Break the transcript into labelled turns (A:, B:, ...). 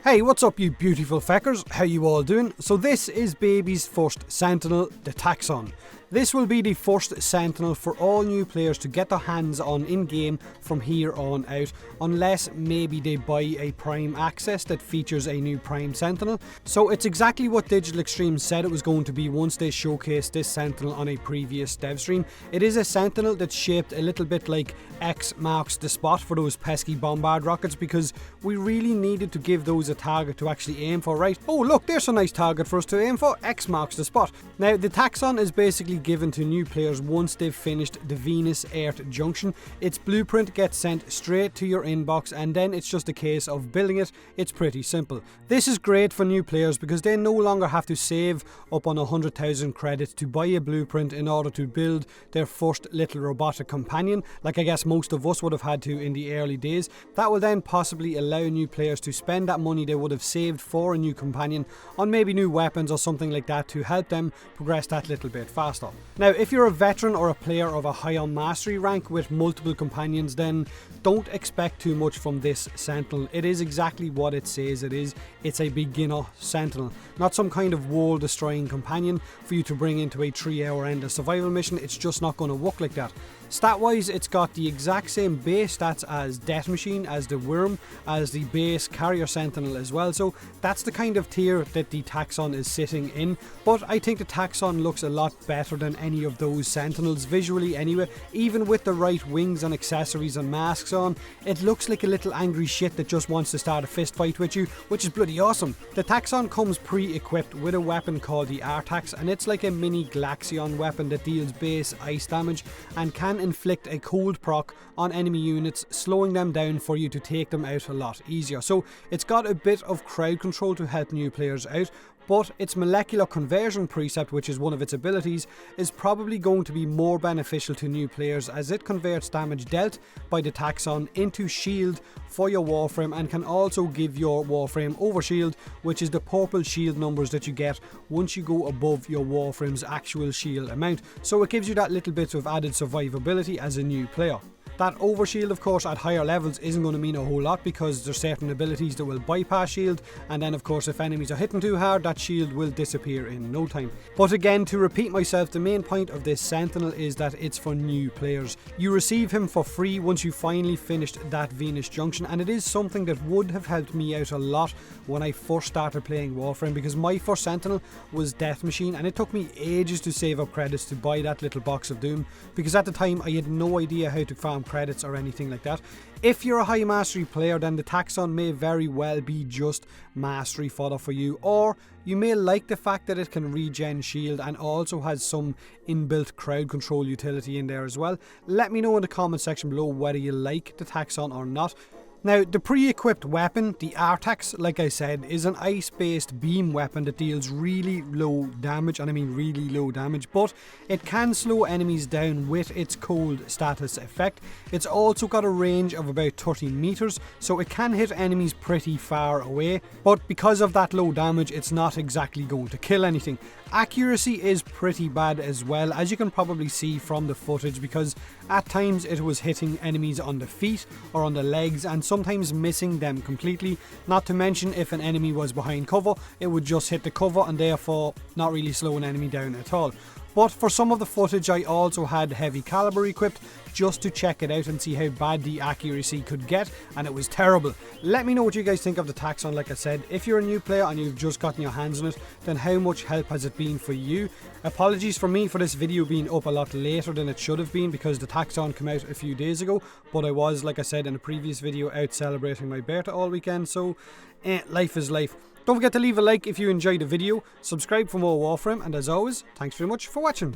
A: Hey, what's up you beautiful feckers? How you all doing? So this is baby's first Sentinel, the Taxon. This will be the first Sentinel for all new players to get their hands on in-game from here on out, unless maybe they buy a Prime access that features a new Prime Sentinel. So it's exactly what Digital Extremes said it was going to be once they showcased this Sentinel on a previous dev stream. It is a Sentinel that's shaped a little bit like X marks the spot for those pesky bombard rockets, because we really needed to give those a target to actually aim for, right? Oh look, there's a nice target for us to aim for, X marks the spot. Now the Taxon is basically given to new players once they've finished the Venus-Earth junction. Its blueprint gets sent straight to your inbox and then it's just a case of building it. It's pretty simple. This is great for new players because they no longer have to save up on 100,000 credits to buy a blueprint in order to build their first little robotic companion, like I guess most of us would have had to in the early days. That will then possibly allow new players to spend that money they would have saved for a new companion on maybe new weapons or something like that to help them progress that little bit faster. Now, if you're a veteran or a player of a higher mastery rank with multiple companions, then don't expect too much from this Sentinel. It is exactly what it says it is. It's a beginner Sentinel, not some kind of world-destroying companion for you to bring into a 3-hour ender survival mission. It's just not going to work like that. Stat-wise, it's got the exact same base stats as Death Machine, as the Worm, as the base Carrier Sentinel as well, so that's the kind of tier that the Taxon is sitting in. But I think the Taxon looks a lot better than any of those Sentinels, visually anyway. Even with the right wings and accessories and masks on, it looks like a little angry shit that just wants to start a fist fight with you, which is bloody awesome. The Taxon comes pre-equipped with a weapon called the Artax, and it's like a mini Glaxion weapon that deals base ice damage and can inflict a cold proc on enemy units, slowing them down for you to take them out a lot easier. So it's got a bit of crowd control to help new players out, but its molecular conversion precept, which is one of its abilities, is probably going to be more beneficial to new players as it converts damage dealt by the Taxon into shield for your Warframe and can also give your Warframe overshield, which is the purple shield numbers that you get once you go above your Warframe's actual shield amount. So it gives you that little bit of added survivability as a new player. That overshield, of course, at higher levels isn't going to mean a whole lot because there's certain abilities that will bypass shield, and then of course if enemies are hitting too hard, that shield will disappear in no time. But again, to repeat myself, the main point of this Sentinel is that it's for new players. You receive him for free once you finally finished that Venus junction, and it is something that would have helped me out a lot when I first started playing Warframe, because my first Sentinel was Death Machine and it took me ages to save up credits to buy that little box of doom, because at the time I had no idea how to farm credits or anything like that. If you're a high mastery player, then the Taxon may very well be just mastery fodder for you, or you may like the fact that it can regen shield and also has some inbuilt crowd control utility in there as well. Let me know in the comment section below whether you like the Taxon or not. Now, the pre-equipped weapon, the Artax, like I said, is an ice-based beam weapon that deals really low damage, and I mean really low damage, but it can slow enemies down with its cold status effect. It's also got a range of about 30 meters, so it can hit enemies pretty far away, but because of that low damage, it's not exactly going to kill anything. Accuracy is pretty bad as well, as you can probably see from the footage, because at times it was hitting enemies on the feet or on the legs and sometimes missing them completely. Not to mention, if an enemy was behind cover, it would just hit the cover and therefore not really slow an enemy down at all. But for some of the footage I also had heavy caliber equipped just to check it out and see how bad the accuracy could get, and it was terrible. Let me know what you guys think of the Taxon. Like I said, if you're a new player and you've just gotten your hands on it, then how much help has it been for you? Apologies for me for this video being up a lot later than it should have been, because the Taxon came out a few days ago, but I was, like I said in a previous video, out celebrating my birthday all weekend, so life is life. Don't forget to leave a like if you enjoyed the video, subscribe for more Warframe, and as always, thanks very much for watching.